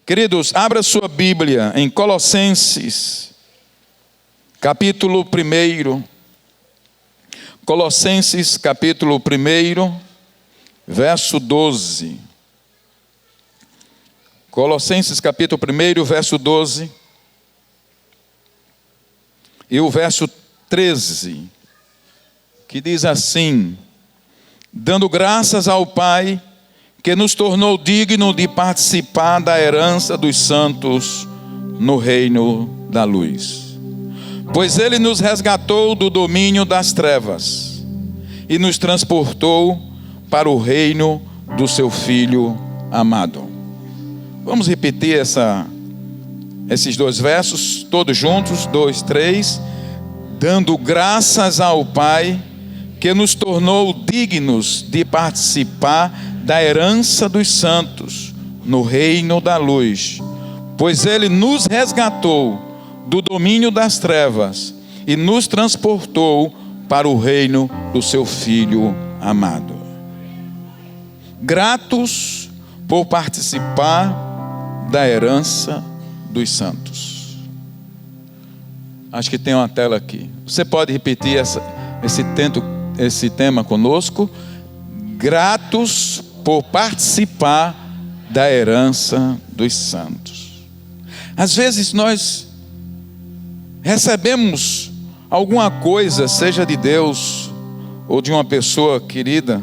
Queridos, abra sua Bíblia em Colossenses, capítulo 1. Colossenses, capítulo 1, verso 12. Colossenses, capítulo 1, verso 12. E o verso 13, que diz assim: dando graças ao Pai, que nos tornou digno de participar da herança dos santos no reino da luz. Pois Ele nos resgatou do domínio das trevas e nos transportou para o reino do seu Filho amado. Vamos repetir esses dois versos, todos juntos, 2, 3. Dando graças ao Pai, que nos tornou dignos de participar da herança dos santos no reino da luz, pois Ele nos resgatou do domínio das trevas e nos transportou para o reino do seu Filho amado. Gratos por participar da herança dos santos. Acho que tem uma tela aqui. Você pode repetir esse tema conosco? Gratos por participar da herança dos santos. Às vezes nós recebemos alguma coisa, seja de Deus ou de uma pessoa querida,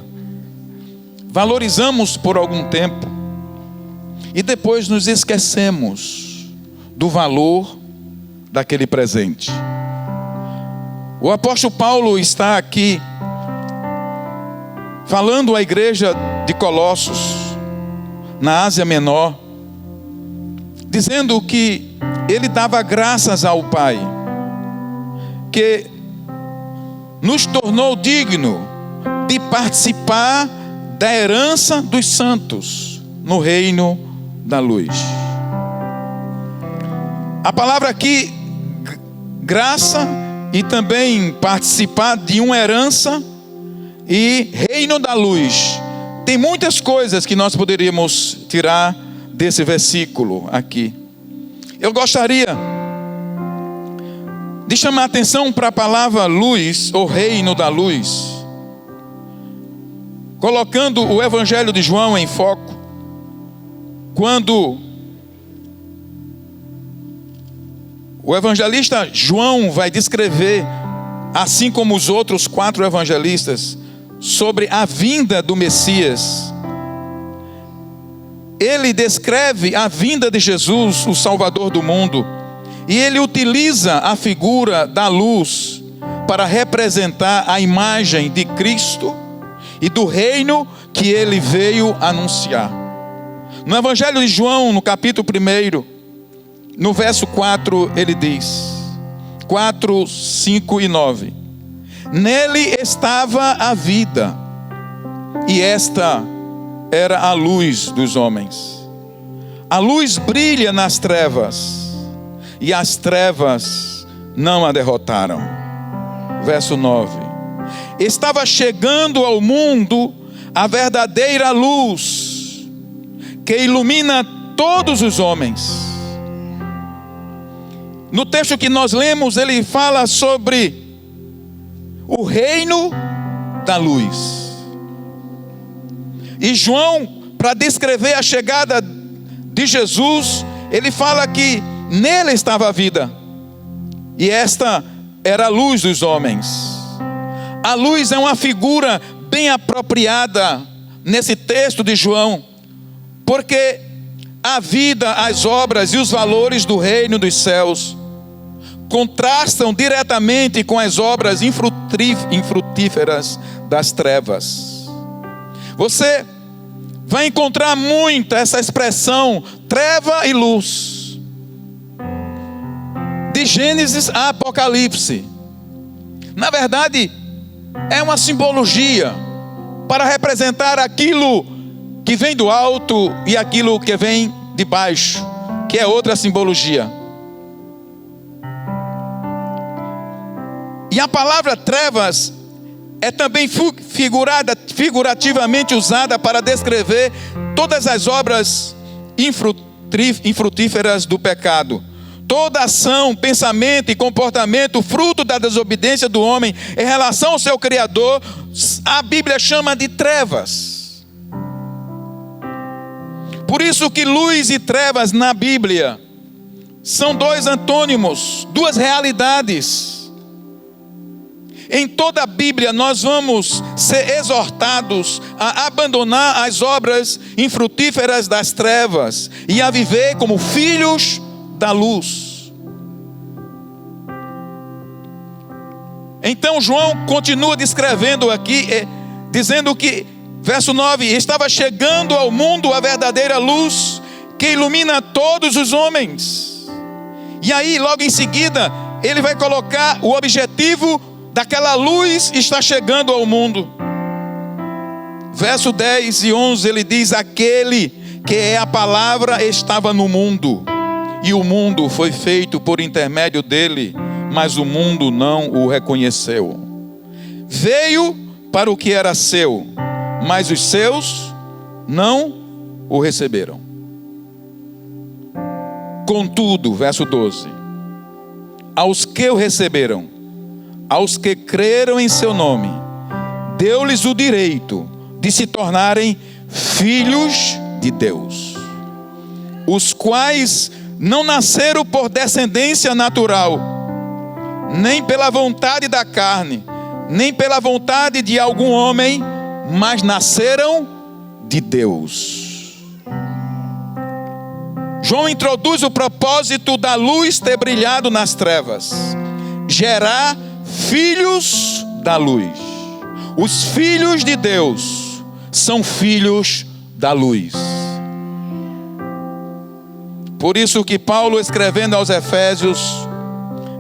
valorizamos por algum tempo e depois nos esquecemos do valor daquele presente. O apóstolo Paulo está aqui falando à igreja de Colossos, na Ásia Menor, dizendo que ele dava graças ao Pai, que nos tornou digno de participar da herança dos santos no reino da luz. A palavra aqui, graça, e também participar de uma herança e reino da luz. Tem muitas coisas que nós poderíamos tirar desse versículo aqui. Eu gostaria de chamar a atenção para a palavra luz, ou reino da luz, colocando o Evangelho de João em foco, quando o evangelista João vai descrever, assim como os outros 4 evangelistas, sobre a vinda do Messias. Ele descreve a vinda de Jesus, o Salvador do mundo, e ele utiliza a figura da luz para representar a imagem de Cristo e do reino que ele veio anunciar. No Evangelho de João, no capítulo 1, no verso 4, ele diz, 4, 5 e 9: nele estava a vida, e esta era a luz dos homens. A luz brilha nas trevas, e as trevas não a derrotaram. Verso 9: estava chegando ao mundo a verdadeira luz, que ilumina todos os homens. No texto que nós lemos, ele fala sobre o reino da luz. E João, para descrever a chegada de Jesus, ele fala que nele estava a vida, e esta era a luz dos homens. A luz é uma figura bem apropriada nesse texto de João, porque a vida, as obras e os valores do reino dos céus contrastam diretamente com as obras infrutíferas das trevas. Você vai encontrar muito essa expressão treva e luz, de Gênesis a Apocalipse. Na verdade, é uma simbologia para representar aquilo que vem do alto e aquilo que vem de baixo, que é outra simbologia. E a palavra trevas é também figurativamente usada para descrever todas as obras infrutíferas do pecado. Toda ação, pensamento e comportamento fruto da desobediência do homem em relação ao seu Criador, a Bíblia chama de trevas. Por isso que luz e trevas na Bíblia são dois antônimos, duas realidades. Em toda a Bíblia nós vamos ser exortados a abandonar as obras infrutíferas das trevas e a viver como filhos da luz. Então João continua descrevendo aqui, dizendo que, verso 9, estava chegando ao mundo a verdadeira luz que ilumina todos os homens. E aí logo em seguida ele vai colocar o objetivo daquela luz está chegando ao mundo. Verso 10 e 11 ele diz: aquele que é a palavra estava no mundo, e o mundo foi feito por intermédio dele, mas o mundo não o reconheceu. Veio para o que era seu, mas os seus não o receberam. Contudo, verso 12, aos que o receberam, aos que creram em seu nome, deu-lhes o direito de se tornarem filhos de Deus, os quais não nasceram por descendência natural, nem pela vontade da carne, nem pela vontade de algum homem, mas nasceram de Deus. João introduz o propósito da luz ter brilhado nas trevas: gerar filhos da luz. Os filhos de Deus são filhos da luz. Por isso que Paulo, escrevendo aos Efésios,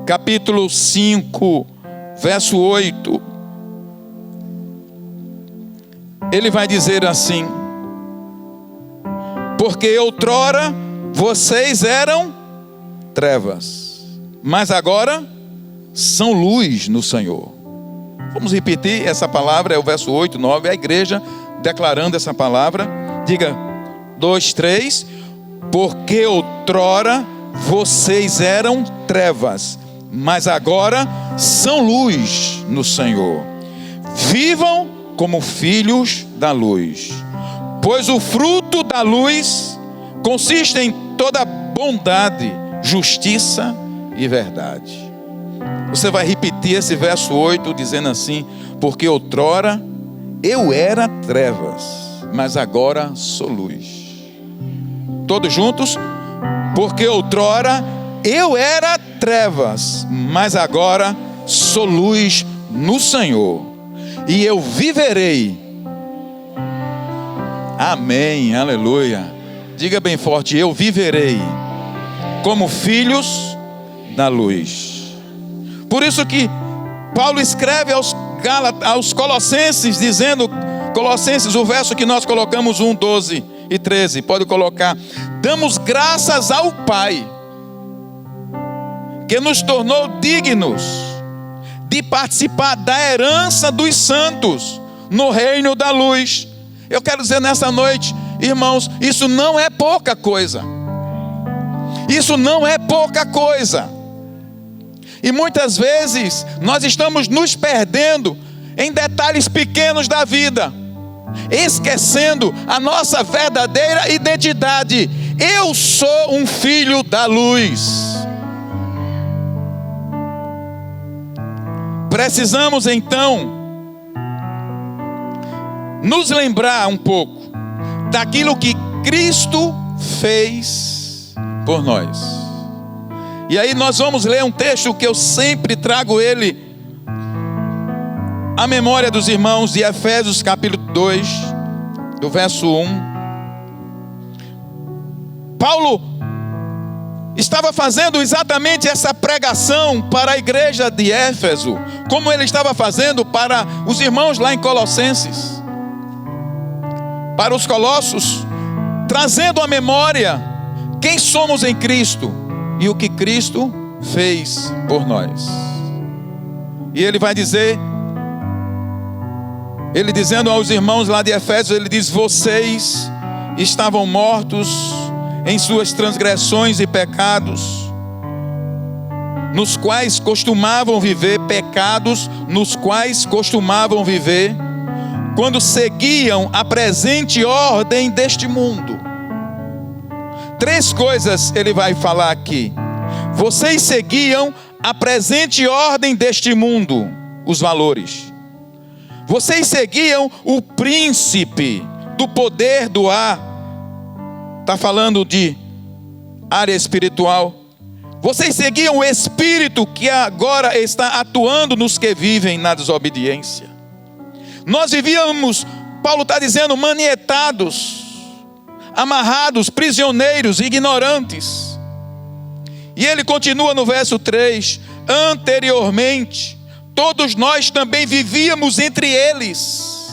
capítulo 5, verso 8, ele vai dizer assim: porque outrora vocês eram trevas, mas agora são luz no Senhor. Vamos repetir essa palavra, é o verso 8, 9, a igreja declarando essa palavra. Diga, 2, 3. Porque outrora vocês eram trevas, mas agora são luz no Senhor. Vivam como filhos da luz, pois o fruto da luz consiste em toda bondade, justiça e verdade. Você vai repetir esse verso 8 dizendo assim: porque outrora eu era trevas, mas agora sou luz. Todos juntos? Porque outrora eu era trevas, mas agora sou luz no Senhor, e eu viverei. Amém, aleluia. Diga bem forte: eu viverei como filhos da luz. Por isso que Paulo escreve aos Colossenses, dizendo, Colossenses, o verso que nós colocamos, 1, 12 e 13, pode colocar: damos graças ao Pai, que nos tornou dignos de participar da herança dos santos no reino da luz. Eu quero dizer nessa noite, irmãos, isso não é pouca coisa. Isso não é pouca coisa. E muitas vezes nós estamos nos perdendo em detalhes pequenos da vida, esquecendo a nossa verdadeira identidade. Eu sou um filho da luz. Precisamos então nos lembrar um pouco daquilo que Cristo fez por nós. E aí nós vamos ler um texto que eu sempre trago ele à memória dos irmãos, de Efésios capítulo 2, do verso 1. Paulo estava fazendo exatamente essa pregação para a igreja de Éfeso, como ele estava fazendo para os irmãos lá em Colossenses, para os colossos, trazendo à memória quem somos em Cristo e o que Cristo fez por nós. E ele vai dizer, ele dizendo aos irmãos lá de Efésios, ele diz: vocês estavam mortos em suas transgressões e pecados, nos quais costumavam viver, quando seguiam a presente ordem deste mundo. 3 coisas ele vai falar aqui. Vocês seguiam a presente ordem deste mundo, os valores. Vocês seguiam o príncipe do poder do ar. Está falando de área espiritual. Vocês seguiam o espírito que agora está atuando nos que vivem na desobediência. Nós vivíamos, Paulo está dizendo, manietados, amarrados, prisioneiros, ignorantes. E ele continua no verso 3: anteriormente, todos nós também vivíamos entre eles.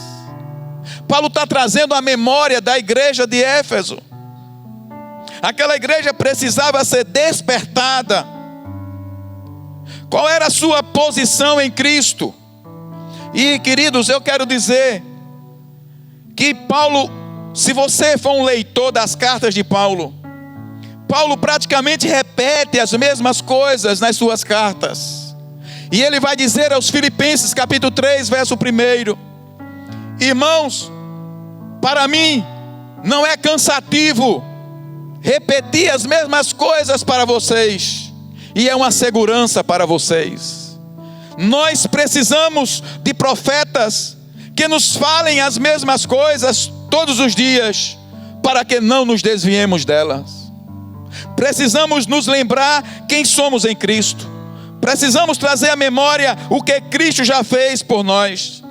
Paulo está trazendo a memória da igreja de Éfeso. Aquela igreja precisava ser despertada. Qual era a sua posição em Cristo? E, queridos, eu quero dizer que Paulo, se você for um leitor das cartas de Paulo, Paulo praticamente repete as mesmas coisas nas suas cartas. E ele vai dizer aos Filipenses, capítulo 3, verso 1: irmãos, para mim não é cansativo repetir as mesmas coisas para vocês, e é uma segurança para vocês. Nós precisamos de profetas que nos falem as mesmas coisas todos os dias, para que não nos desviemos delas. Precisamos nos lembrar quem somos em Cristo. Precisamos trazer à memória o que Cristo já fez por nós.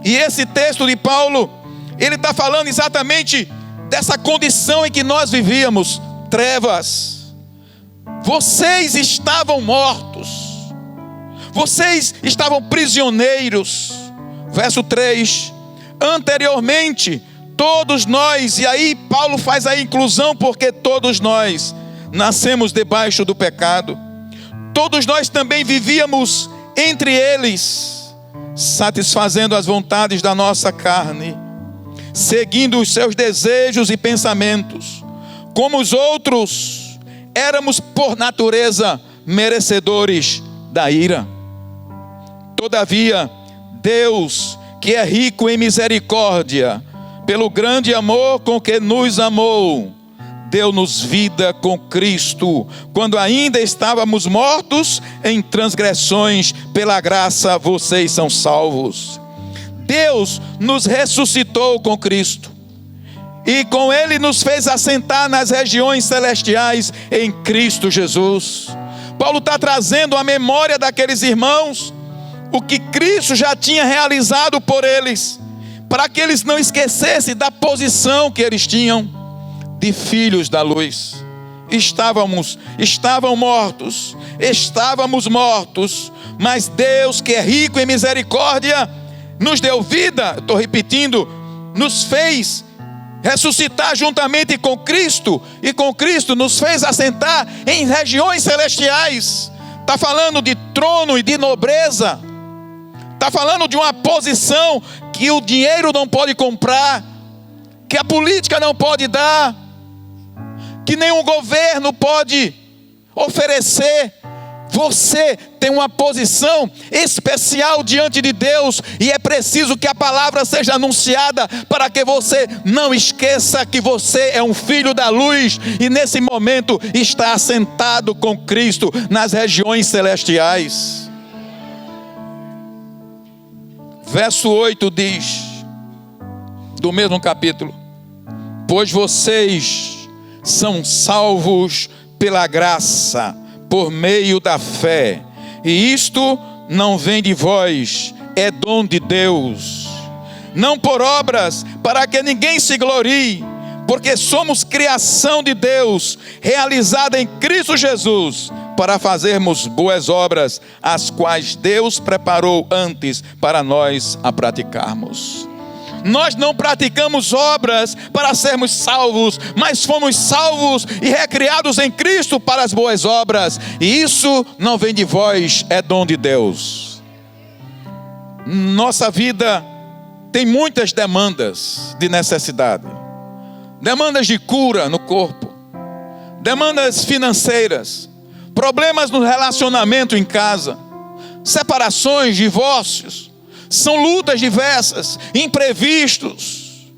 E esse texto de Paulo, ele está falando exatamente dessa condição em que nós vivíamos: trevas. Vocês estavam mortos, vocês estavam prisioneiros. Verso 3: anteriormente, todos nós, e aí Paulo faz a inclusão, porque todos nós nascemos debaixo do pecado. Todos nós também vivíamos entre eles, satisfazendo as vontades da nossa carne, seguindo os seus desejos e pensamentos. Como os outros, éramos por natureza merecedores da ira. Todavia, Deus, que é rico em misericórdia, pelo grande amor com que nos amou, deu-nos vida com Cristo, quando ainda estávamos mortos em transgressões. Pela graça vocês são salvos. Deus nos ressuscitou com Cristo, e com Ele nos fez assentar nas regiões celestiais em Cristo Jesus. Paulo está trazendo à memória daqueles irmãos o que Cristo já tinha realizado por eles, para que eles não esquecessem da posição que eles tinham de filhos da luz. Estávamos mortos, mas Deus, que é rico em misericórdia, nos deu vida. Estou repetindo, nos fez ressuscitar juntamente com Cristo, e com Cristo nos fez assentar em regiões celestiais. Está falando de trono e de nobreza. Está falando de uma posição que o dinheiro não pode comprar, que a política não pode dar, que nenhum governo pode oferecer. Você tem uma posição especial diante de Deus, e é preciso que a palavra seja anunciada para que você não esqueça que você é um filho da luz, e nesse momento está assentado com Cristo nas regiões celestiais. Verso 8 diz, do mesmo capítulo: pois vocês são salvos pela graça, por meio da fé, e isto não vem de vós, é dom de Deus, não por obras, para que ninguém se glorie, porque somos criação de Deus, realizada em Cristo Jesus, para fazermos boas obras, as quais Deus preparou antes para nós a praticarmos. Nós não praticamos obras para sermos salvos, mas fomos salvos e recriados em Cristo para as boas obras. E isso não vem de vós, é dom de Deus. Nossa vida tem muitas demandas de necessidade. Demandas de cura no corpo, demandas financeiras, problemas no relacionamento em casa, separações, divórcios, são lutas diversas, imprevistos.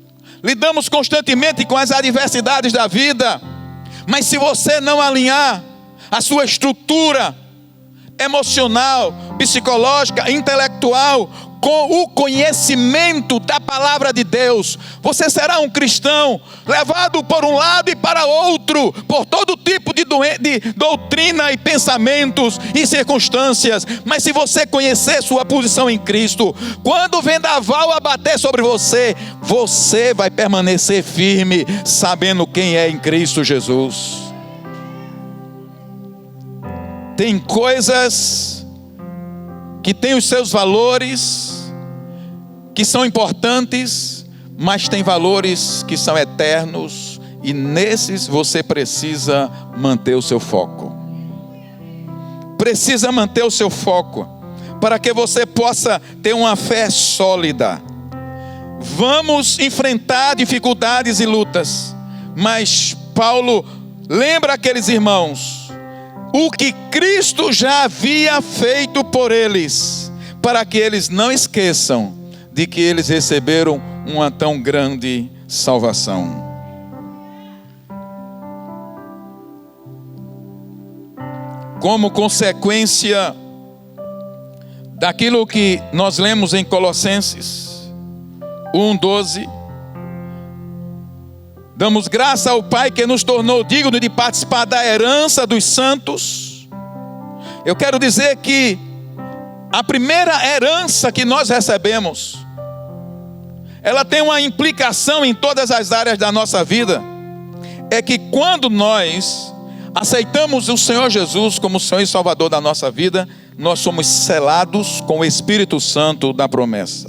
Lidamos constantemente com as adversidades da vida, mas se você não alinhar a sua estrutura emocional, psicológica, intelectual com o conhecimento da palavra de Deus, você será um cristão levado por um lado e para outro, por todo tipo de doutrina e pensamentos e circunstâncias. Mas se você conhecer sua posição em Cristo, quando o vendaval abater sobre você, você vai permanecer firme, sabendo quem é em Cristo Jesus. Tem coisas que têm os seus valores, que são importantes, mas tem valores que são eternos, e nesses você precisa manter o seu foco. Precisa manter o seu foco, para que você possa ter uma fé sólida. Vamos enfrentar dificuldades e lutas, mas Paulo lembra aqueles irmãos o que Cristo já havia feito por eles, para que eles não esqueçam de que eles receberam uma tão grande salvação. Como consequência daquilo que nós lemos em Colossenses 1:12, damos graça ao Pai que nos tornou digno de participar da herança dos santos. Eu quero dizer que a primeira herança que nós recebemos, ela tem uma implicação em todas as áreas da nossa vida. É que quando nós aceitamos o Senhor Jesus como Senhor e Salvador da nossa vida, nós somos selados com o Espírito Santo da promessa.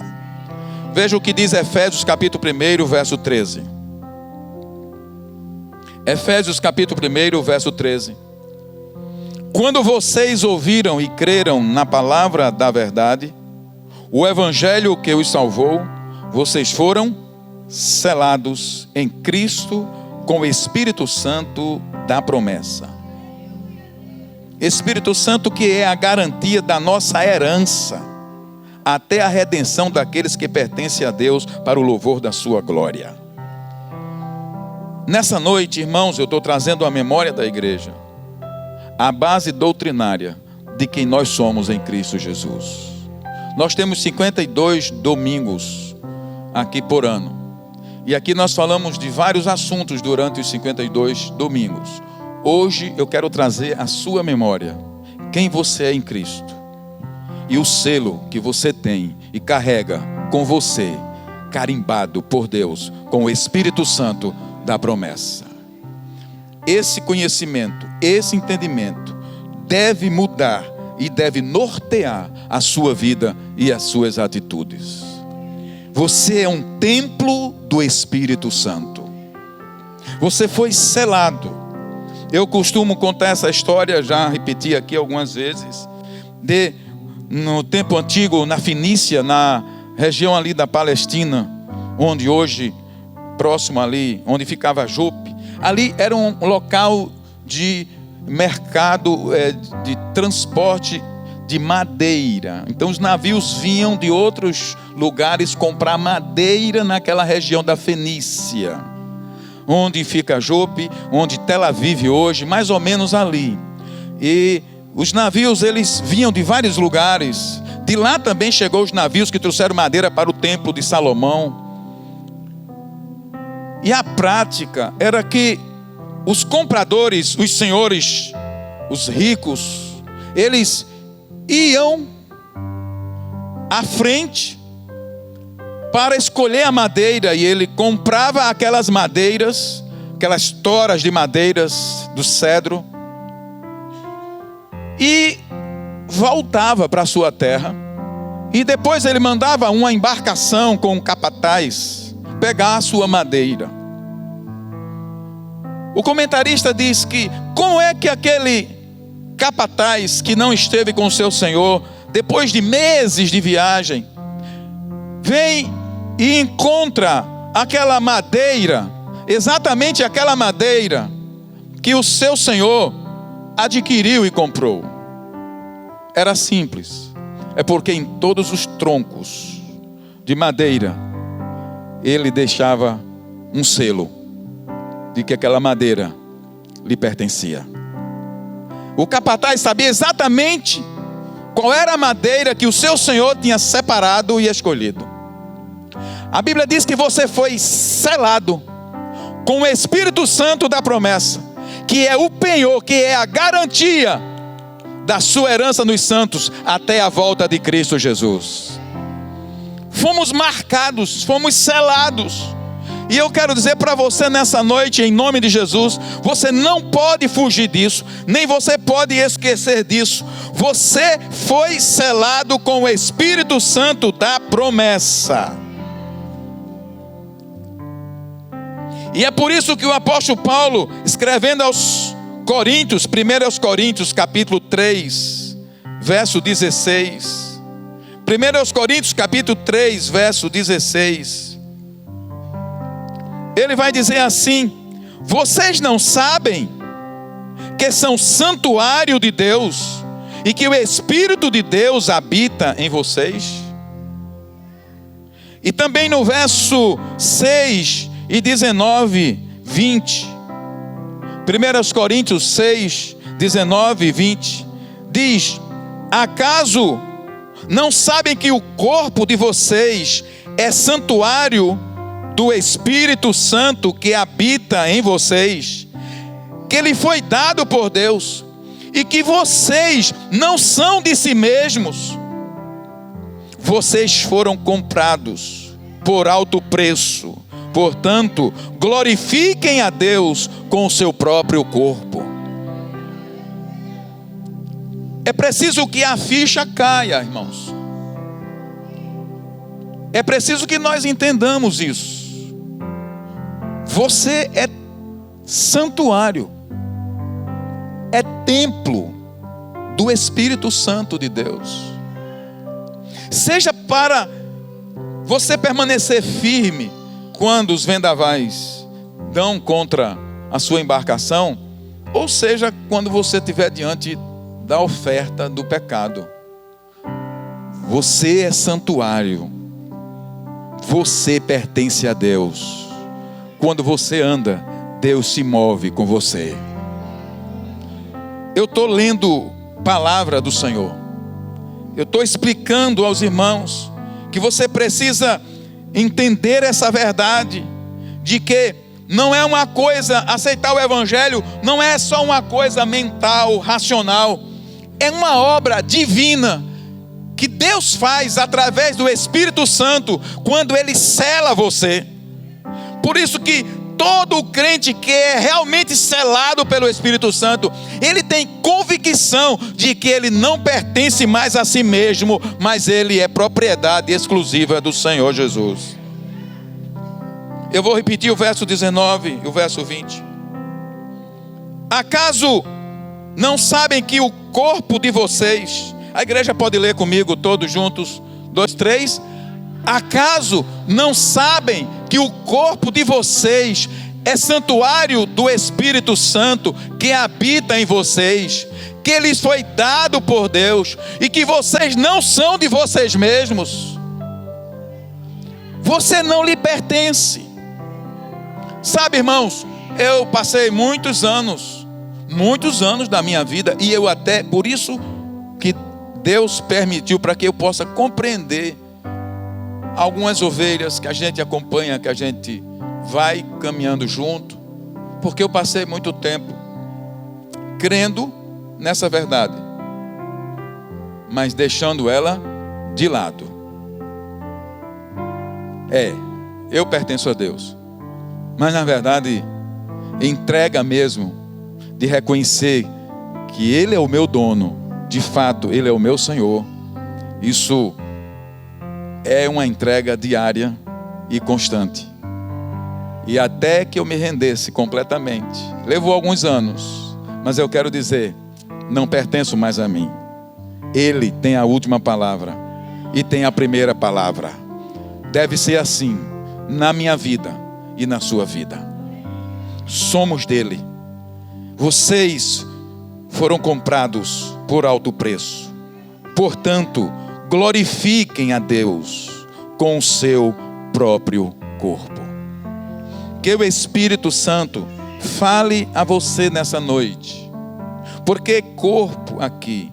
Veja o que diz Efésios capítulo 1, verso 13. Efésios capítulo 1, verso 13. Quando vocês ouviram e creram na palavra da verdade, o evangelho que os salvou, vocês foram selados em Cristo com o Espírito Santo da promessa. Espírito Santo que é a garantia da nossa herança, até a redenção daqueles que pertencem a Deus para o louvor da sua glória. Nessa noite, irmãos, eu estou trazendo à memória da igreja a base doutrinária de quem nós somos em Cristo Jesus. Nós temos 52 domingos aqui por ano, e aqui nós falamos de vários assuntos durante os 52 domingos. Hoje eu quero trazer à sua memória quem você é em Cristo e o selo que você tem e carrega com você, carimbado por Deus com o Espírito Santo da promessa. Esse conhecimento, esse entendimento deve mudar e deve nortear a sua vida e as suas atitudes. Você é um templo do Espírito Santo. Você foi selado. Eu costumo contar essa história, já repeti aqui algumas vezes, no tempo antigo, na Fenícia, na região ali da Palestina, onde hoje, próximo ali, onde ficava Jope, ali era um local de mercado, de transporte de madeira. Então os navios vinham de outros lugares comprar madeira naquela região da Fenícia, onde fica Jope, onde Tel Aviv hoje, mais ou menos ali. E os navios, eles vinham de vários lugares. De lá também chegou os navios que trouxeram madeira para o templo de Salomão. E a prática era que os compradores, os senhores, os ricos, eles iam à frente para escolher a madeira, e ele comprava aquelas madeiras, aquelas toras de madeiras do cedro, e voltava para a sua terra, e depois ele mandava uma embarcação com um capataz pegar a sua madeira. O comentarista diz que como é que aquele capataz que não esteve com o seu senhor, depois de meses de viagem, vem e encontra aquela madeira, exatamente aquela madeira, que o seu senhor adquiriu e comprou. Era simples. É porque em todos os troncos de madeira ele deixava um selo de que aquela madeira lhe pertencia. O capataz sabia exatamente qual era a madeira que o seu senhor tinha separado e escolhido. A Bíblia diz que você foi selado com o Espírito Santo da promessa, que é o penhor, que é a garantia da sua herança nos santos até a volta de Cristo Jesus. Fomos marcados, fomos selados. E eu quero dizer para você nessa noite, em nome de Jesus, você não pode fugir disso, nem você pode esquecer disso. Você foi selado com o Espírito Santo da promessa. E é por isso que o apóstolo Paulo, escrevendo aos Coríntios, 1 aos Coríntios, capítulo 3, verso 16. 1 aos Coríntios, capítulo 3, verso 16. Ele vai dizer assim: vocês não sabem que são santuário de Deus e que o Espírito de Deus habita em vocês? E também no verso 6 e 19, 20. 1 Coríntios 6, 19 e 20. Diz: acaso não sabem que o corpo de vocês é santuário do Espírito Santo que habita em vocês, que ele foi dado por Deus, e que vocês não são de si mesmos, vocês foram comprados por alto preço. Portanto, glorifiquem a Deus com o seu próprio corpo. É preciso que a ficha caia, irmãos. É preciso que nós entendamos isso. Você é santuário, é templo do Espírito Santo de Deus. Seja para você permanecer firme quando os vendavais dão contra a sua embarcação, ou seja, quando você estiver diante da oferta do pecado. Você é santuário, você pertence a Deus. Quando você anda, Deus se move com você. Eu estou lendo palavra do Senhor, eu estou explicando aos irmãos que você precisa entender essa verdade, de que não é uma coisa, aceitar o Evangelho não é só uma coisa mental, racional, é uma obra divina, que Deus faz através do Espírito Santo, quando Ele sela você. Por isso que todo crente que é realmente selado pelo Espírito Santo, ele tem convicção de que ele não pertence mais a si mesmo, mas ele é propriedade exclusiva do Senhor Jesus. Eu vou repetir o verso 19 e o verso 20. Acaso não sabem que o corpo de vocês, a igreja pode ler comigo todos juntos, 2, 3. Acaso não sabem que o corpo de vocês é santuário do Espírito Santo que habita em vocês, que ele foi dado por Deus e que vocês não são de vocês mesmos? Você não lhe pertence. Sabe, irmãos, eu passei muitos anos da minha vida, e eu até, por isso que Deus permitiu, para que eu possa compreender algumas ovelhas que a gente acompanha, que a gente vai caminhando junto, porque eu passei muito tempo crendo nessa verdade, mas deixando ela de lado. Eu pertenço a Deus, mas na verdade, entrega mesmo de reconhecer que Ele é o meu dono, de fato Ele é o meu Senhor, isso é uma entrega diária e constante. E até que eu me rendesse completamente, levou alguns anos, mas eu quero dizer, não pertenço mais a mim. Ele tem a última palavra e tem a primeira palavra. Deve ser assim na minha vida e na sua vida. Somos dele. Vocês foram comprados por alto preço. Portanto, glorifiquem a Deus com o seu próprio corpo. Que o Espírito Santo fale a você nessa noite. Porque corpo aqui,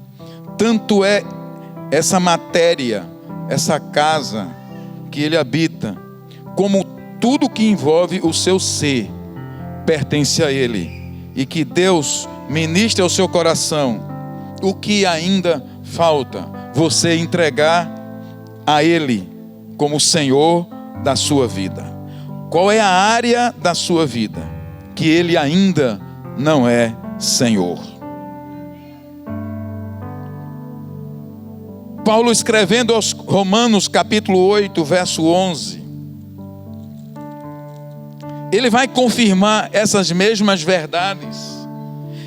tanto é essa matéria, essa casa que ele habita, como tudo que envolve o seu ser, pertence a ele. E que Deus ministre ao seu coração o que ainda falta você entregar a ele como Senhor da sua vida. Qual é a área da sua vida que ele ainda não é Senhor? Paulo, escrevendo aos Romanos capítulo 8, verso 11, ele vai confirmar essas mesmas verdades.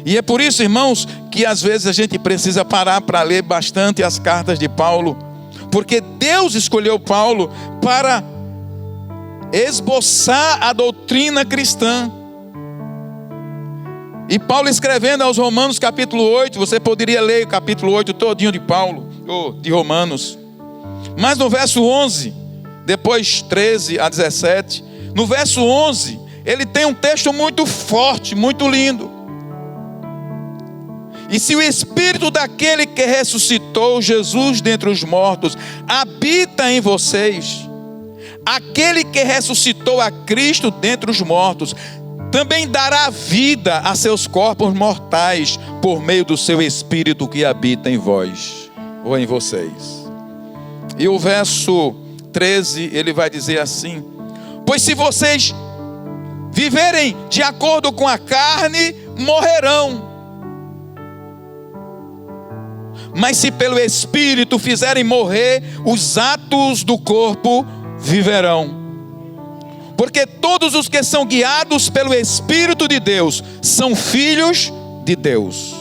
E é por isso, irmãos, que às vezes a gente precisa parar para ler bastante as cartas de Paulo, porque Deus escolheu Paulo para esboçar a doutrina cristã. E Paulo, escrevendo aos Romanos capítulo 8, você poderia ler o capítulo 8 todinho de Paulo, ou de Romanos, mas no verso 11, depois 13 a 17, no verso 11, ele tem um texto muito forte, muito lindo. E se o Espírito daquele que ressuscitou Jesus dentre os mortos habita em vocês, aquele que ressuscitou a Cristo dentre os mortos também dará vida a seus corpos mortais por meio do seu Espírito que habita em vós, ou em vocês. E o verso 13, ele vai dizer assim: pois se vocês viverem de acordo com a carne, morrerão. Mas se pelo Espírito fizerem morrer os atos do corpo, viverão. Porque todos os que são guiados pelo Espírito de Deus são filhos de Deus.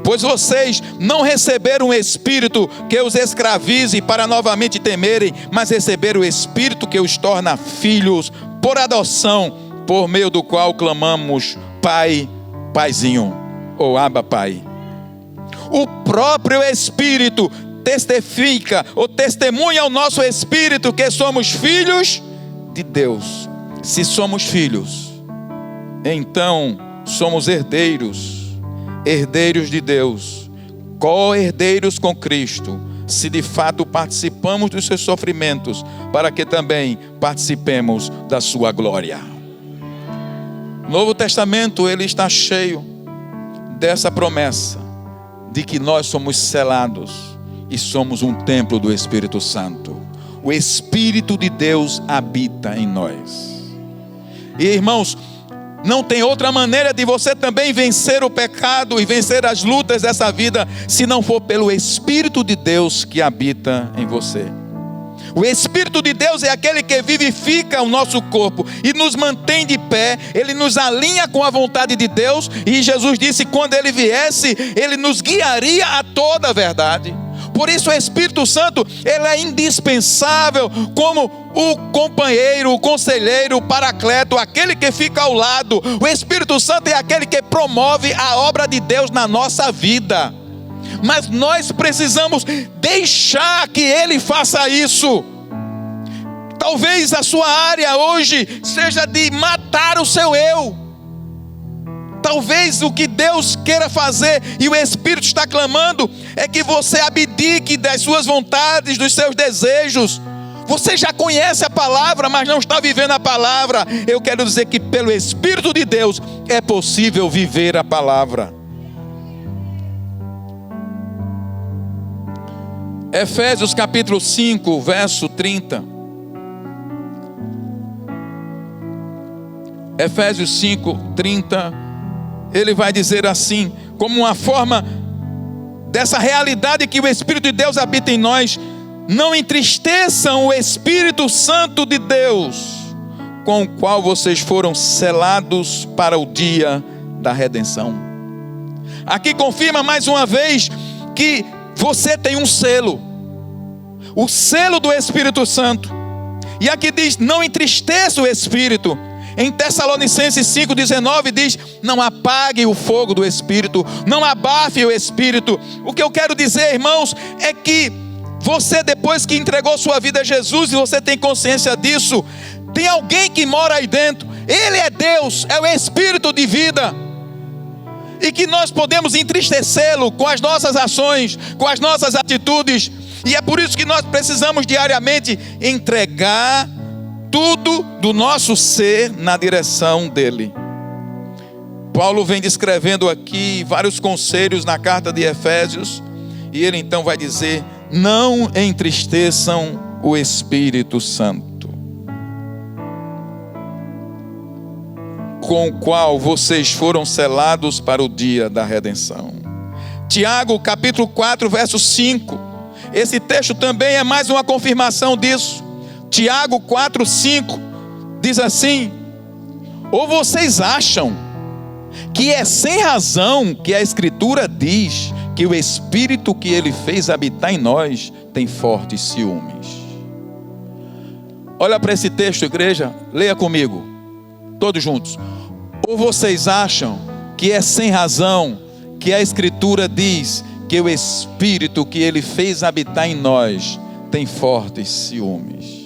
Pois vocês não receberam um espírito que os escravize para novamente temerem, mas receberam o Espírito que os torna filhos por adoção, por meio do qual clamamos: Pai, Paizinho, ou Abba, Pai. O próprio Espírito testifica, ou testemunha ao nosso espírito que somos filhos de Deus. Se somos filhos, então somos herdeiros, herdeiros de Deus, co-herdeiros com Cristo, se de fato participamos dos seus sofrimentos, para que também participemos da sua glória. O Novo Testamento, ele está cheio dessa promessa, de que nós somos selados e somos um templo do Espírito Santo. O Espírito de Deus habita em nós. E irmãos, não tem outra maneira de você também vencer o pecado e vencer as lutas dessa vida, se não for pelo Espírito de Deus que habita em você. O Espírito de Deus é aquele que vivifica o nosso corpo e nos mantém de pé. Ele nos alinha com a vontade de Deus. E Jesus disse que quando Ele viesse, Ele nos guiaria a toda a verdade. Por isso o Espírito Santo, ele é indispensável como o companheiro, o conselheiro, o paracleto, aquele que fica ao lado. O Espírito Santo é aquele que promove a obra de Deus na nossa vida. Mas nós precisamos deixar que Ele faça isso. Talvez a sua área hoje seja de matar o seu eu. Talvez o que Deus queira fazer, e o Espírito está clamando, é que você abdique das suas vontades, dos seus desejos. Você já conhece a palavra, mas não está vivendo a palavra. Eu quero dizer que pelo Espírito de Deus é possível viver a palavra. Efésios capítulo 5, verso 30. Efésios 5, 30. Ele vai dizer assim, como uma forma dessa realidade que o Espírito de Deus habita em nós: não entristeçam o Espírito Santo de Deus, com o qual vocês foram selados para o dia da redenção. Aqui confirma mais uma vez que você tem um selo, o selo do Espírito Santo. E aqui diz: não entristeça o Espírito. Em Tessalonicenses 5,19 diz: não apague o fogo do Espírito, não abafe o Espírito. O que eu quero dizer, irmãos, é que você, depois que entregou sua vida a Jesus, e você tem consciência disso, tem alguém que mora aí dentro. Ele é Deus, é o Espírito de vida, e que nós podemos entristecê-lo com as nossas ações, com as nossas atitudes. E é por isso que nós precisamos diariamente entregar tudo do nosso ser na direção dele. Paulo vem descrevendo aqui vários conselhos na carta de Efésios, e ele então vai dizer: não entristeçam o Espírito Santo, com o qual vocês foram selados para o dia da redenção. Tiago capítulo 4 verso 5, esse texto também é mais uma confirmação disso. Tiago 4, 5 diz assim: ou vocês acham que é sem razão que a Escritura diz que o Espírito que Ele fez habitar em nós tem fortes ciúmes? Olha para esse texto, igreja, leia comigo, todos juntos. Ou vocês acham que é sem razão que a Escritura diz que o Espírito que Ele fez habitar em nós tem fortes ciúmes?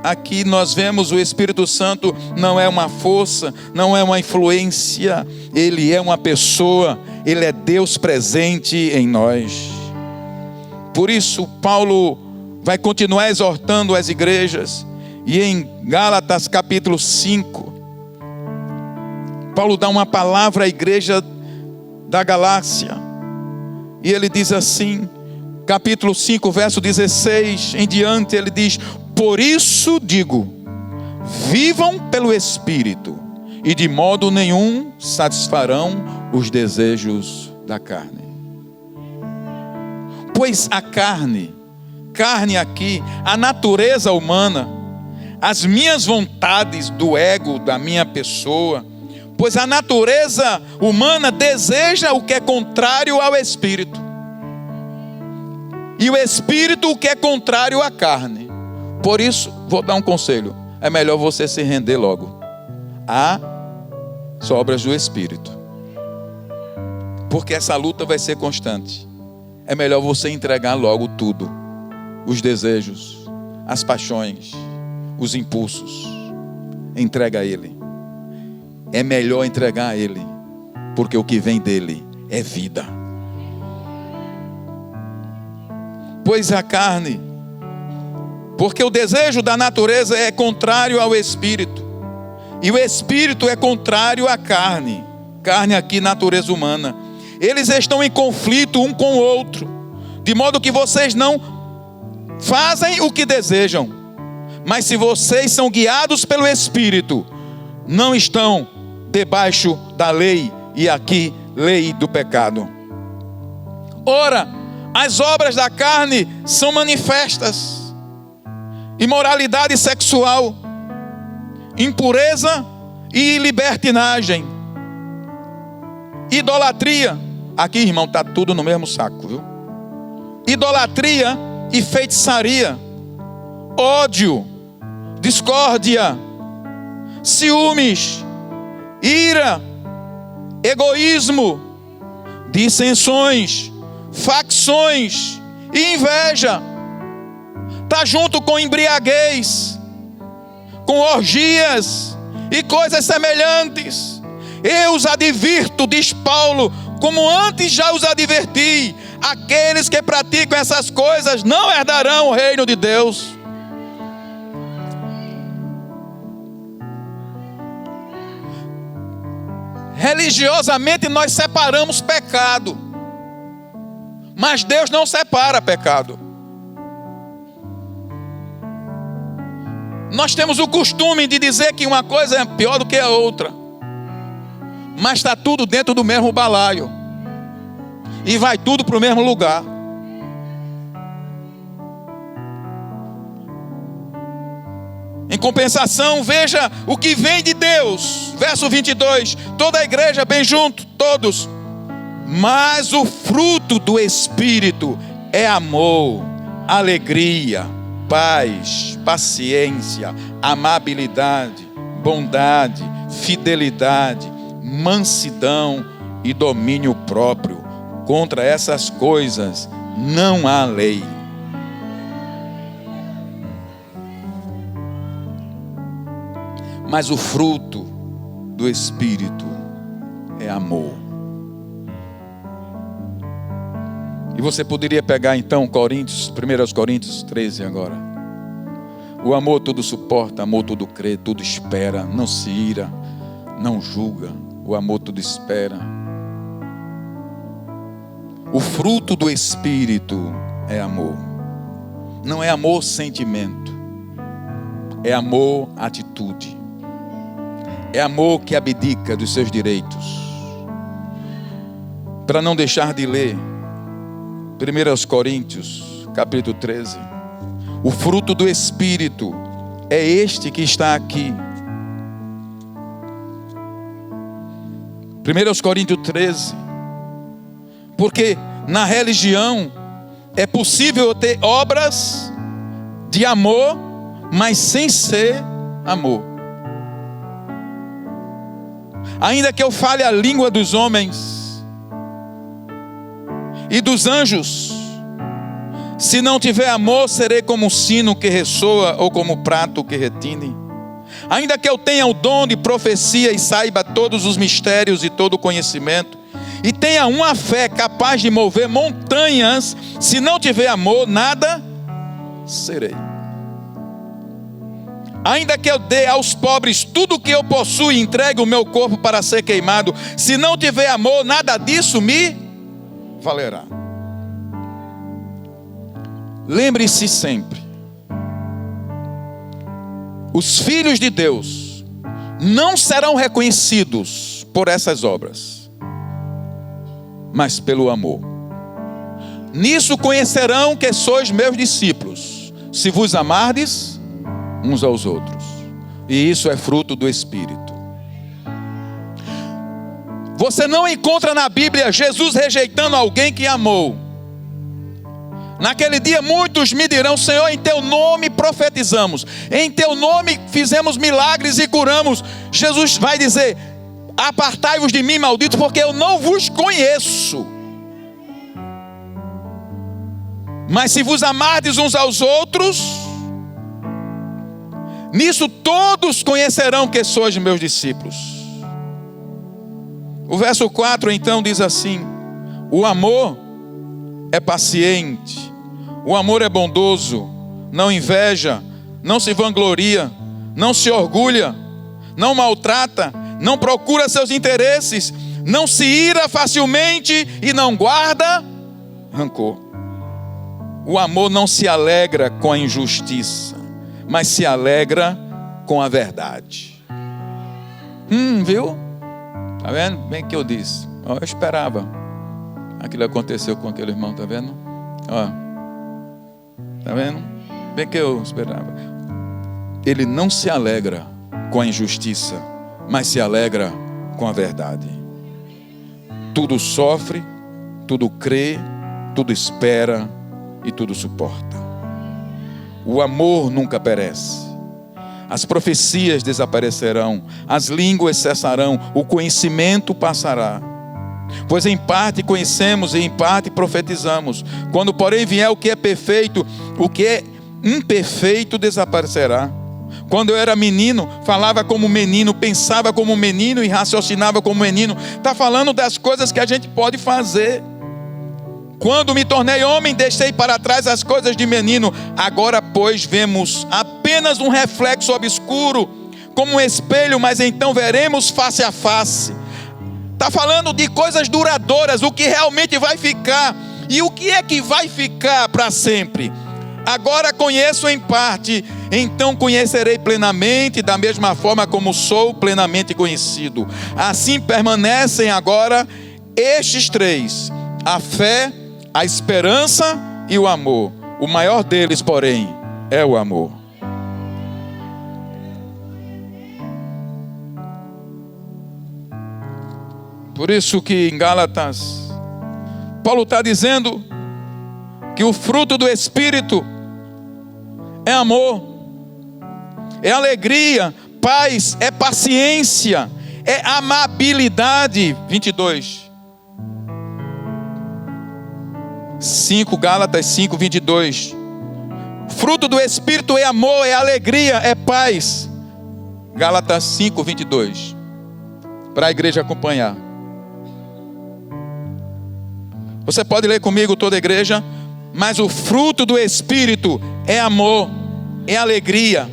Aqui nós vemos o Espírito Santo não é uma força, não é uma influência, Ele é uma pessoa, Ele é Deus presente em nós. Por isso Paulo vai continuar exortando as igrejas, e em Gálatas capítulo 5, Paulo dá uma palavra à igreja da Galácia, e ele diz assim, capítulo 5, verso 16 em diante, ele diz: por isso digo, vivam pelo Espírito, e de modo nenhum satisfarão os desejos da carne. Pois a carne aqui, a natureza humana, as minhas vontades do ego da minha pessoa, pois a natureza humana deseja o que é contrário ao Espírito, e o Espírito o que é contrário à carne. Por isso, vou dar um conselho: é melhor você se render logo às obras do Espírito, porque essa luta vai ser constante. É melhor você entregar logo tudo: os desejos, as paixões, os impulsos. Entrega a Ele. É melhor entregar a Ele, porque o que vem dele é vida. Pois a carne, porque o desejo da natureza é contrário ao Espírito, e o Espírito é contrário à carne. Carne aqui, natureza humana. Eles estão em conflito um com o outro, de modo que vocês não fazem o que desejam. Mas se vocês são guiados pelo Espírito, não estão debaixo da lei, e aqui, lei do pecado. Ora, as obras da carne são manifestas: imoralidade sexual, impureza e libertinagem, idolatria. Aqui, irmão, está tudo no mesmo saco, viu? Idolatria e feitiçaria, ódio, discórdia, ciúmes, ira, egoísmo, dissensões, facções e inveja. Está junto com embriaguez, com orgias e coisas semelhantes. Eu os advirto, diz Paulo, como antes já os adverti: aqueles que praticam essas coisas não herdarão o reino de Deus. Religiosamente nós separamos pecado, mas Deus não separa pecado. Nós temos o costume de dizer que uma coisa é pior do que a outra, mas está tudo dentro do mesmo balaio, e vai tudo para o mesmo lugar. Em compensação, veja o que vem de Deus. Verso 22, toda a igreja bem junto, todos. Mas o fruto do Espírito é amor, alegria, paz, paciência, amabilidade, bondade, fidelidade, mansidão e domínio próprio. Contra essas coisas não há lei. Mas o fruto do Espírito é amor. E você poderia pegar então 1 Coríntios 13 agora. O amor tudo suporta, amor tudo crê, tudo espera, não se ira, não julga. O amor tudo espera. O fruto do Espírito é amor. Não é amor sentimento. É amor atitude. É amor que abdica dos seus direitos. Para não deixar de ler 1 Coríntios capítulo 13. O fruto do Espírito é este que está aqui. 1 Coríntios 13. Porque na religião é possível ter obras de amor, mas sem ser amor. Ainda que eu fale a língua dos homens e dos anjos, se não tiver amor, serei como um sino que ressoa ou como um prato que retine. Ainda que eu tenha o dom de profecia e saiba todos os mistérios e todo o conhecimento, e tenha uma fé capaz de mover montanhas, se não tiver amor, nada serei. Ainda que eu dê aos pobres tudo o que eu possuo e entregue o meu corpo para ser queimado, se não tiver amor, nada disso me valerá. Lembre-se sempre, os filhos de Deus não serão reconhecidos por essas obras, mas pelo amor. Nisso conhecerão que sois meus discípulos, se vos amardes uns aos outros. E isso é fruto do Espírito. Você não encontra na Bíblia Jesus rejeitando alguém que amou. Naquele dia muitos me dirão: Senhor, em teu nome profetizamos, em teu nome fizemos milagres e curamos. Jesus vai dizer: apartai-vos de mim, malditos, porque eu não vos conheço. Mas se vos amardes uns aos outros, nisso todos conhecerão que sois meus discípulos. O verso 4 então diz assim: o amor é paciente, o amor é bondoso, não inveja, não se vangloria, não se orgulha, não maltrata, não procura seus interesses, não se ira facilmente e não guarda rancor. O amor não se alegra com a injustiça, mas se alegra com a verdade. Viu? Tá vendo? Bem que eu disse. Eu esperava. Aquilo aconteceu com aquele irmão, tá vendo? Tá vendo? Bem que eu esperava. Ele não se alegra com a injustiça, mas se alegra com a verdade. Tudo sofre, tudo crê, tudo espera e tudo suporta. O amor nunca perece. As profecias desaparecerão, as línguas cessarão, o conhecimento passará. Pois em parte conhecemos e em parte profetizamos. Quando porém vier o que é perfeito, o que é imperfeito desaparecerá. Quando eu era menino, falava como menino, pensava como menino e raciocinava como menino. Está falando das coisas que a gente pode fazer. Quando me tornei homem, deixei para trás as coisas de menino. Agora, pois, vemos apenas um reflexo obscuro, como um espelho, mas então veremos face a face. Está falando de coisas duradouras, o que realmente vai ficar. E o que é que vai ficar para sempre? Agora conheço em parte, então conhecerei plenamente, da mesma forma como sou plenamente conhecido. Assim permanecem agora estes três: a fé, a esperança e o amor. O maior deles, porém, é o amor. Por isso que em Gálatas, Paulo está dizendo que o fruto do Espírito é amor, é alegria, paz, é paciência, é amabilidade. 22. 5, Gálatas 5, 22. Fruto do Espírito é amor, é alegria, é paz. Gálatas 5, 22. Para a igreja acompanhar. Você pode ler comigo, toda a igreja. Mas o fruto do Espírito é amor, é alegria,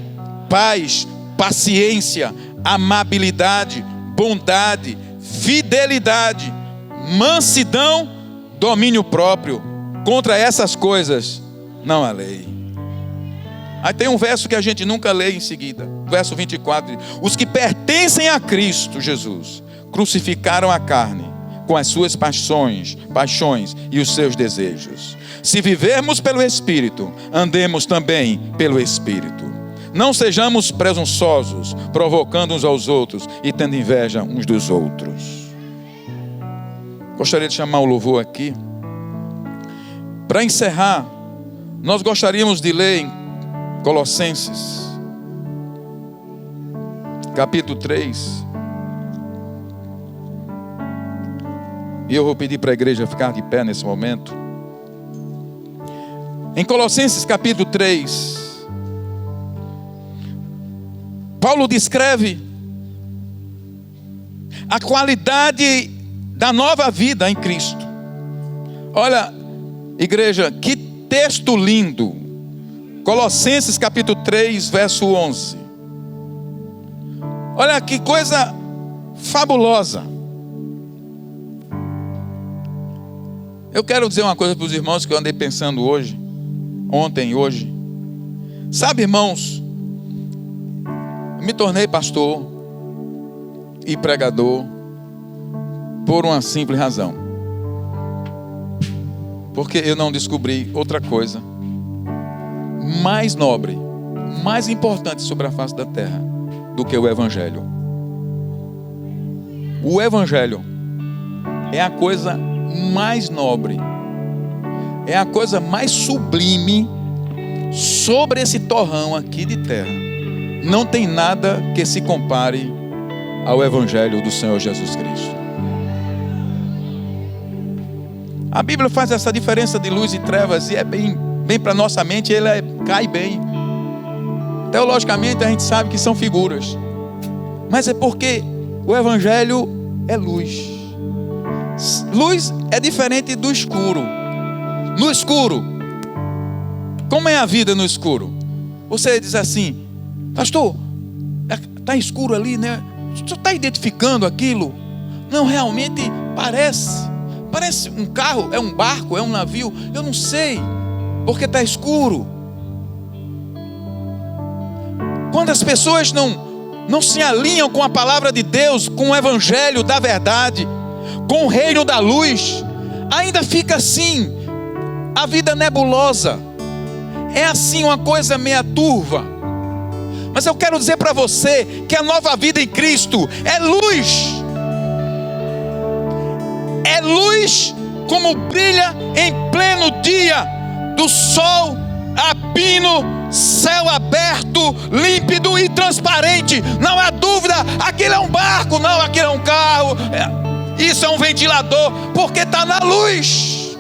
paz, paciência, amabilidade, bondade, fidelidade, mansidão, domínio próprio. Contra essas coisas não há lei. Aí tem um verso que a gente nunca lê em seguida. Verso 24. Os que pertencem a Cristo Jesus crucificaram a carne com as suas paixões e os seus desejos. Se vivermos pelo Espírito, andemos também pelo Espírito. Não sejamos presunçosos, provocando uns aos outros e tendo inveja uns dos outros. Gostaria de chamar o louvor aqui. Para encerrar, nós gostaríamos de ler em Colossenses, capítulo 3. E eu vou pedir para a igreja ficar de pé nesse momento. Em Colossenses capítulo 3, Paulo descreve a qualidade da nova vida em Cristo. Olha, igreja, que texto lindo. Colossenses capítulo 3, verso 11. Olha que coisa fabulosa. Eu quero dizer uma coisa para os irmãos que eu andei pensando ontem e hoje. Sabe, irmãos, eu me tornei pastor e pregador por uma simples razão. Porque eu não descobri outra coisa mais nobre, mais importante sobre a face da terra do que o Evangelho. O Evangelho é a coisa mais nobre, é a coisa mais sublime sobre esse torrão aqui de terra. Não tem nada que se compare ao Evangelho do Senhor Jesus Cristo. A Bíblia faz essa diferença de luz e trevas e é bem para nossa mente, cai bem. Teologicamente a gente sabe que são figuras, mas é porque o Evangelho é luz. Luz é diferente do escuro. No escuro, como é a vida no escuro? Você diz assim: pastor, está escuro ali, né? Você está identificando aquilo? Não, realmente parece um carro, é um barco, é um navio, eu não sei, porque está escuro. Quando as pessoas não se alinham com a palavra de Deus, com o Evangelho da verdade, com o reino da luz, ainda fica assim, a vida nebulosa, é assim uma coisa meia turva. Mas eu quero dizer para você que a nova vida em Cristo é luz. É luz como brilha em pleno dia do sol a pino, céu aberto, límpido e transparente. Não há dúvida, aquilo é um barco, não, aquilo é um carro, isso é um ventilador, porque está na luz.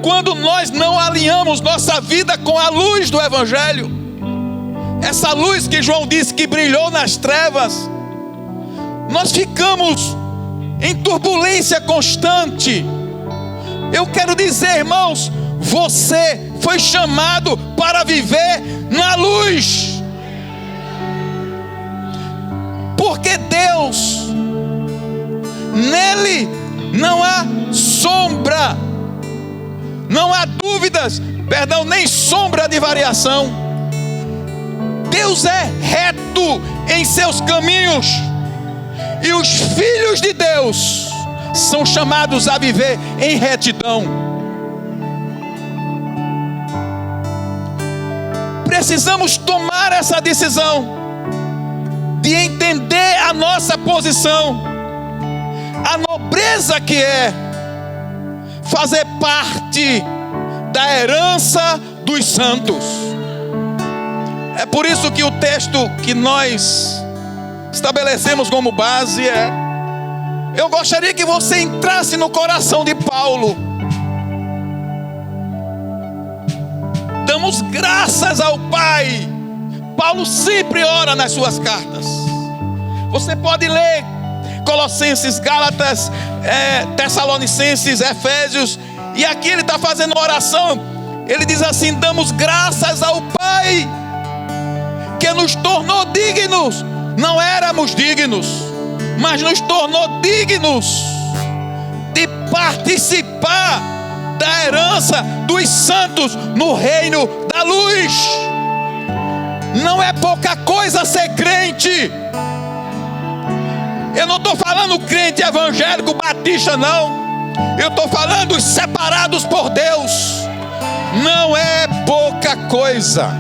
Quando nós não alinhamos nossa vida com a luz do Evangelho, essa luz que João disse que brilhou nas trevas, nós ficamos em turbulência constante. Eu quero dizer, irmãos, você foi chamado para viver na luz, porque Deus, nele não há sombra, não há dúvidas, nem sombra de variação. Deus é reto em seus caminhos, e os filhos de Deus são chamados a viver em retidão. Precisamos tomar essa decisão de entender a nossa posição, a nobreza que é fazer parte da herança dos santos. É por isso que o texto que nós estabelecemos como base é: eu gostaria que você entrasse no coração de Paulo. Damos graças ao Pai. Paulo sempre ora nas suas cartas. Você pode ler Colossenses, Gálatas, Tessalonicenses, Efésios, e aqui ele está fazendo uma oração. Ele diz assim: damos graças ao Pai que nos tornou dignos. Não éramos dignos, mas nos tornou dignos de participar da herança dos santos no reino da luz. Não é pouca coisa ser crente. Eu não estou falando crente evangélico batista, não. Eu estou falando os separados por Deus. Não é pouca coisa.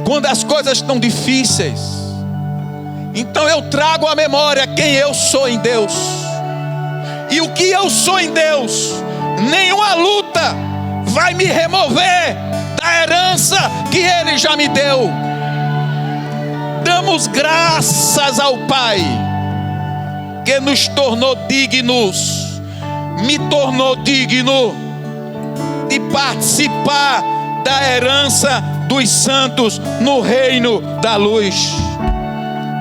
Quando as coisas estão difíceis, então eu trago à memória quem eu sou em Deus. E o que eu sou em Deus, nenhuma luta vai me remover da herança que Ele já me deu. Damos graças ao Pai que nos tornou dignos, me tornou digno de participar da herança dos santos no reino da luz.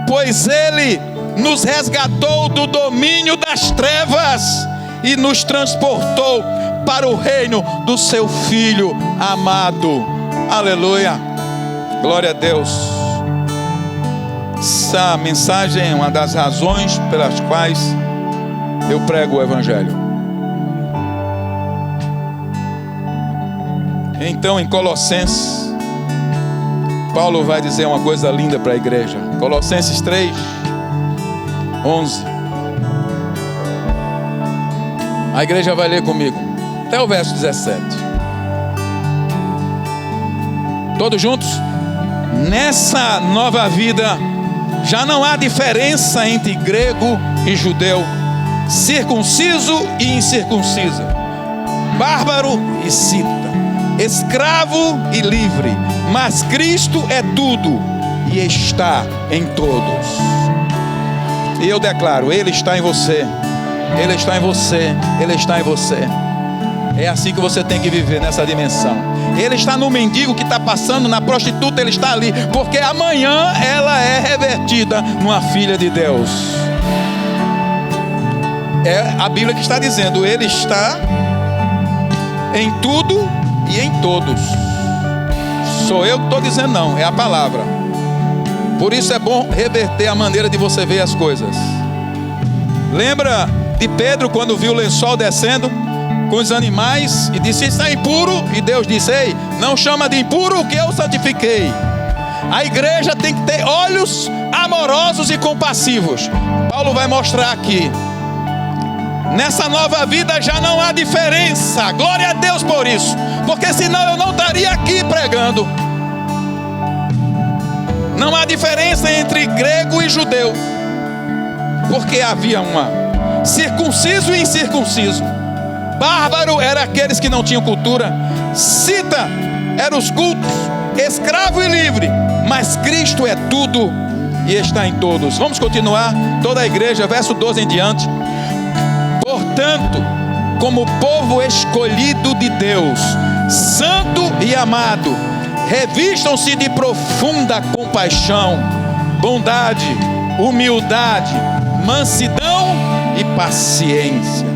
Pois Ele nos resgatou do domínio das trevas e nos transportou para o reino do seu Filho amado. Aleluia, glória a Deus. Essa mensagem é uma das razões pelas quais eu prego o Evangelho. Então, em Colossenses, Paulo vai dizer uma coisa linda para a igreja. Colossenses 3, 11. A igreja vai ler comigo até o verso 17. Todos juntos? Nessa nova vida já não há diferença entre grego e judeu, circunciso e incircunciso, bárbaro e cita, escravo e livre, mas Cristo é tudo e está em todos. E eu declaro: Ele está em você, Ele está em você, Ele está em você. É assim que você tem que viver nessa dimensão. Ele está no mendigo que está passando, na prostituta, Ele está ali, porque amanhã ela é revertida numa filha de Deus. É a Bíblia que está dizendo: Ele está em tudo e em todos. Sou eu que estou dizendo, não, é a palavra. Por isso é bom reverter a maneira de você ver as coisas. Lembra de Pedro quando viu o lençol descendo com os animais e disse: isso é impuro? E Deus disse: ei, não chama de impuro o que eu santifiquei. A igreja tem que ter olhos amorosos e compassivos. Paulo vai mostrar aqui. Nessa nova vida já não há diferença. Glória a Deus por isso, porque senão eu não estaria aqui pregando. Não há diferença entre grego e judeu, porque havia uma circunciso e incircunciso. Bárbaro era aqueles que não tinham cultura, cita eram os cultos, escravo e livre, mas Cristo é tudo e está em todos. Vamos continuar, toda a igreja, verso 12 em diante. Portanto, como povo escolhido de Deus, santo e amado, revistam-se de profunda compaixão, bondade, humildade, mansidão e paciência.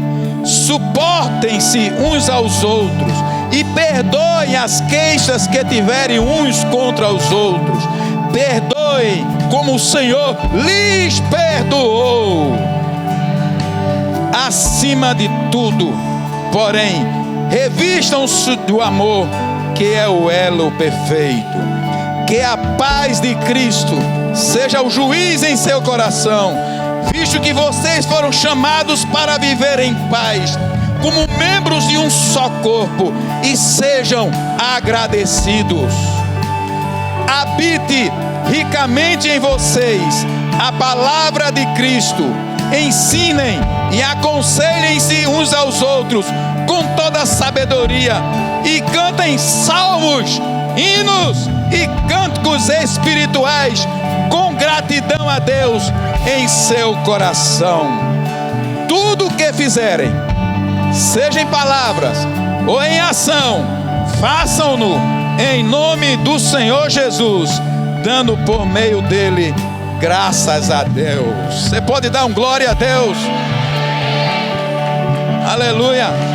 Suportem-se uns aos outros e perdoem as queixas que tiverem uns contra os outros. Perdoem como o Senhor lhes perdoou. Acima de tudo, porém, revistam-se do amor, que é o elo perfeito. Que a paz de Cristo seja o juiz em seu coração, visto que vocês foram chamados para viver em paz, como membros de um só corpo, e sejam agradecidos. Habite ricamente em vocês a palavra de Cristo. Ensinem e aconselhem-se uns aos outros com toda a sabedoria, e cantem salmos, hinos e cânticos espirituais com gratidão a Deus em seu coração. Tudo o que fizerem, seja em palavras ou em ação, façam-no em nome do Senhor Jesus, dando por meio dele graças a Deus. Você pode dar um glória a Deus? Aleluia.